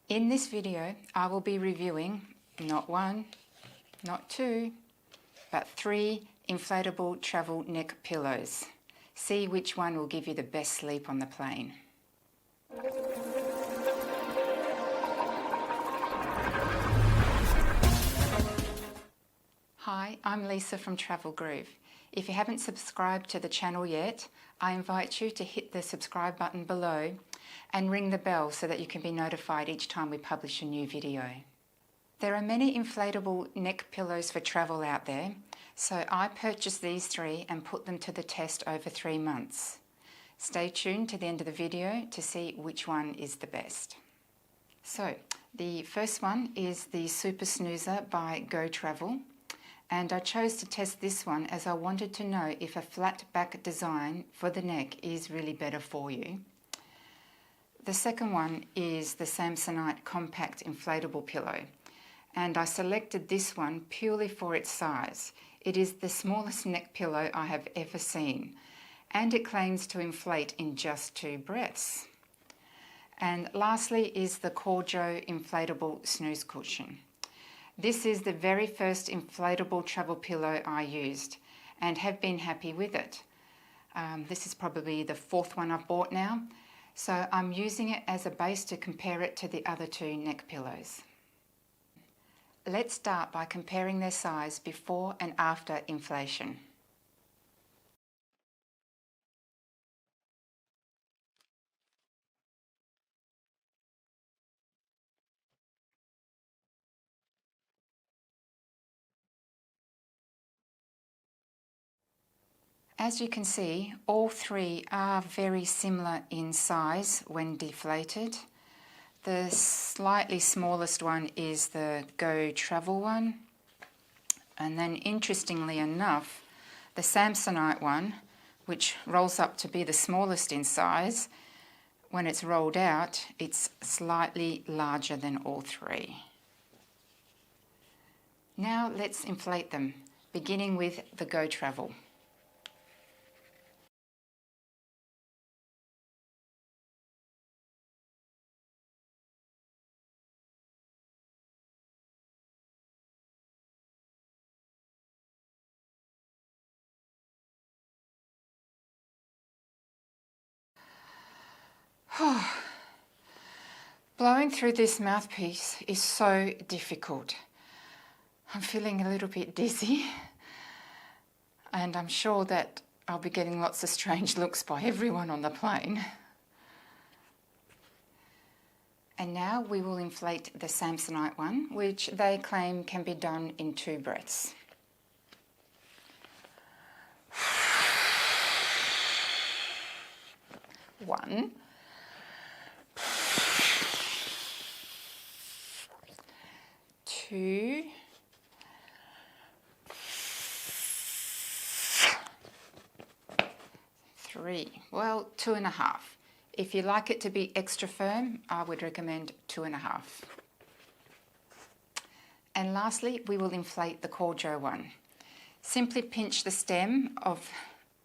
In this video, I will be reviewing not one, not two, but 3 inflatable travel neck pillows. See which one will give you the best sleep on the plane. Hi, I'm Lisa from Travel Groove. If you haven't subscribed to the channel yet, I invite you to hit the subscribe button below and ring the bell so that you can be notified each time we publish a new video. There are many inflatable neck pillows for travel out there, so I purchased these 3 and put them to the test over 3 months. Stay tuned to the end of the video to see which one is the best. So, the first one is the Super Snoozer by Go Travel. And I chose to test this one as I wanted to know if a flat back design for the neck is really better for you. The second one is the Samsonite Compact Inflatable pillow, and I selected this one purely for its size. It is the smallest neck pillow I have ever seen, and it claims to inflate in just 2 breaths. And lastly is the Korjo inflatable snooze cushion. This is the very first inflatable travel pillow I used and have been happy with it. This is probably the 4th one I've bought now, so I'm using it as a base to compare it to the other 2 neck pillows. Let's start by comparing their size before and after inflation. As you can see, all 3 are very similar in size when deflated. The slightly smallest one is the Go Travel one. And then interestingly enough, the Samsonite one, which rolls up to be the smallest in size, when it's rolled out, it's slightly larger than all 3. Now let's inflate them, beginning with the Go Travel. Blowing through this mouthpiece is so difficult. I'm feeling a little bit dizzy, and I'm sure that I'll be getting lots of strange looks by everyone on the plane. And now we will inflate the Samsonite one, which they claim can be done in 2 breaths. One. 2. 3. Well, 2.5. If you like it to be extra firm, I would recommend 2.5. And lastly, we will inflate the Korjo one. Simply pinch the stem of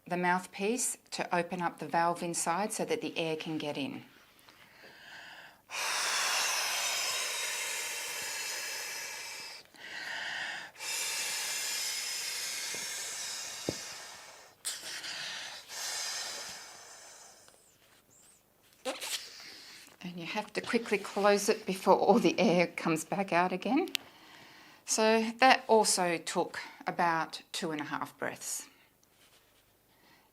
the mouthpiece to open up the valve inside so that the air can get in. And you have to quickly close it before all the air comes back out again. So that also took about 2.5 breaths.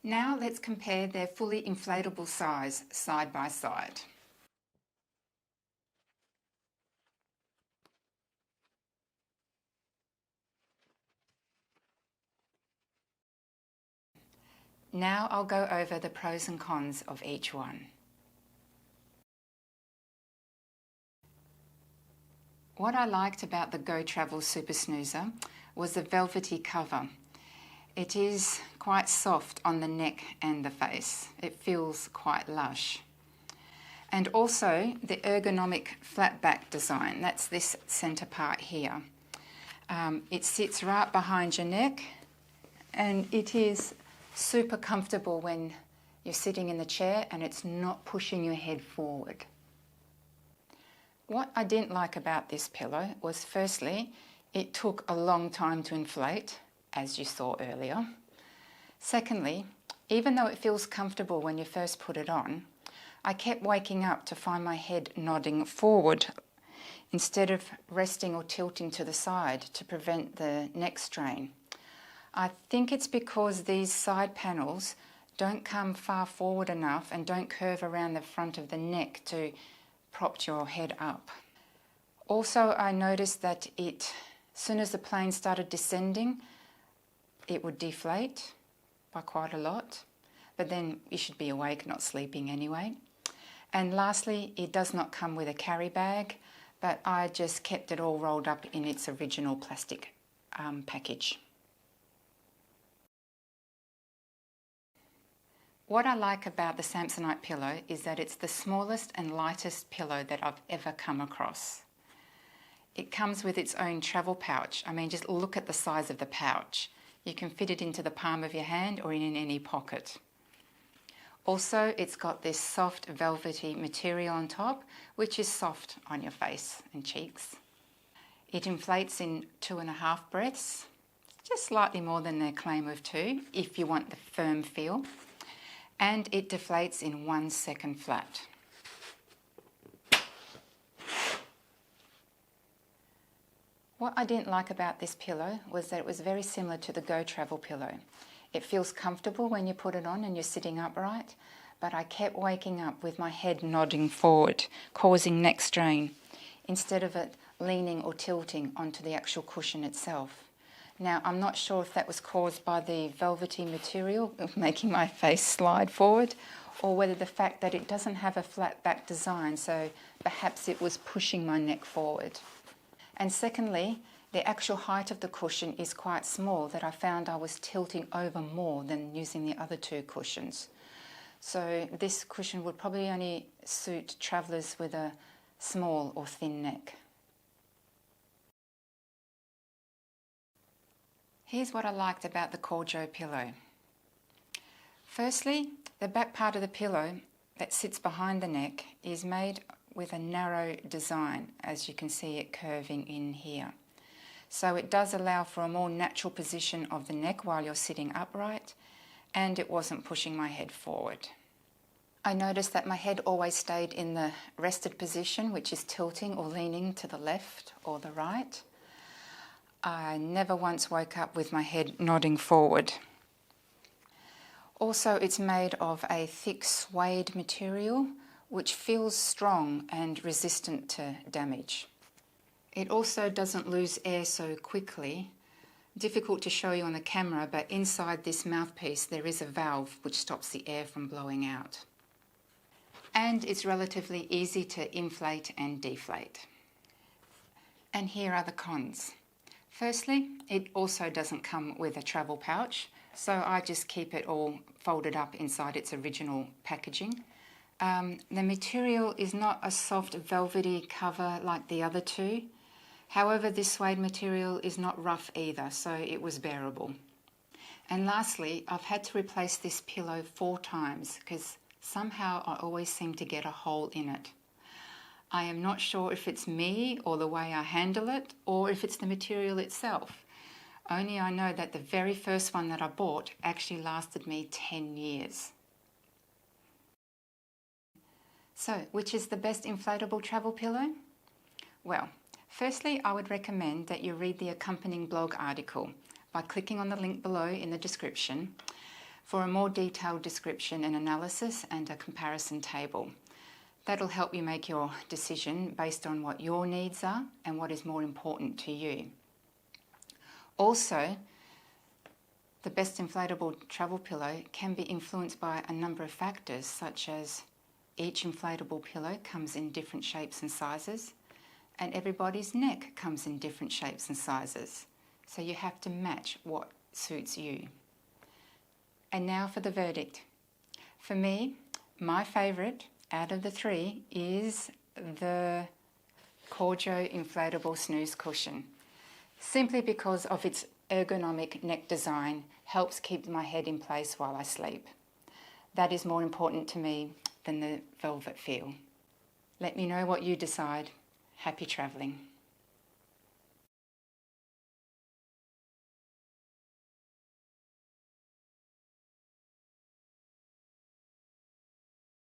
Now let's compare their fully inflatable size side by side. Now I'll go over the pros and cons of each one. What I liked about the Go Travel Super Snoozer was the velvety cover. It is quite soft on the neck and the face. It feels quite lush. And also the ergonomic flat back design, that's this centre part here. It sits right behind your neck, and it is super comfortable when you're sitting in the chair and it's not pushing your head forward. What I didn't like about this pillow was, firstly, it took a long time to inflate, as you saw earlier. Secondly, even though it feels comfortable when you first put it on, I kept waking up to find my head nodding forward instead of resting or tilting to the side to prevent the neck strain. I think it's because these side panels don't come far forward enough and don't curve around the front of the neck to prop your head up. Also, I noticed that as soon as the plane started descending, it would deflate by quite a lot, but then you should be awake, not sleeping anyway. And lastly, it does not come with a carry bag, but I just kept it all rolled up in its original plastic package. What I like about the Samsonite pillow is that it's the smallest and lightest pillow that I've ever come across. It comes with its own travel pouch. I mean, just look at the size of the pouch. You can fit it into the palm of your hand or in any pocket. Also, it's got this soft velvety material on top, which is soft on your face and cheeks. It inflates in 2.5 breaths, just slightly more than their claim of 2, if you want the firm feel. And it deflates in 1 second flat. What I didn't like about this pillow was that it was very similar to the Go Travel pillow. It feels comfortable when you put it on and you're sitting upright, but I kept waking up with my head nodding forward, causing neck strain, instead of it leaning or tilting onto the actual cushion itself. Now, I'm not sure if that was caused by the velvety material making my face slide forward, or whether the fact that it doesn't have a flat back design, so perhaps it was pushing my neck forward. And secondly, the actual height of the cushion is quite small, that I found I was tilting over more than using the other 2 cushions. So this cushion would probably only suit travellers with a small or thin neck. Here's what I liked about the Korjo pillow. Firstly, the back part of the pillow that sits behind the neck is made with a narrow design, as you can see it curving in here. So it does allow for a more natural position of the neck while you're sitting upright, and it wasn't pushing my head forward. I noticed that my head always stayed in the rested position, which is tilting or leaning to the left or the right. I never once woke up with my head nodding forward. Also, it's made of a thick suede material, which feels strong and resistant to damage. It also doesn't lose air so quickly. Difficult to show you on the camera, but inside this mouthpiece there is a valve which stops the air from blowing out. And it's relatively easy to inflate and deflate. And here are the cons. Firstly, it also doesn't come with a travel pouch, so I just keep it all folded up inside its original packaging. The material is not a soft velvety cover like the other 2. However, this suede material is not rough either, so it was bearable. And lastly, I've had to replace this pillow 4 times because somehow I always seem to get a hole in it. I am not sure if it's me or the way I handle it, or if it's the material itself. Only I know that the very first one that I bought actually lasted me 10 years. So, which is the best inflatable travel pillow? Well, firstly, I would recommend that you read the accompanying blog article by clicking on the link below in the description for a more detailed description and analysis and a comparison table. That'll help you make your decision based on what your needs are and what is more important to you. Also, the best inflatable travel pillow can be influenced by a number of factors, such as each inflatable pillow comes in different shapes and sizes, and everybody's neck comes in different shapes and sizes. So you have to match what suits you. And now for the verdict. For me, my favourite out of the 3 is the Korjo inflatable snooze cushion, simply because of its ergonomic neck design, helps keep my head in place while I sleep. That is more important to me than the velvet feel. Let me know what you decide. Happy travelling.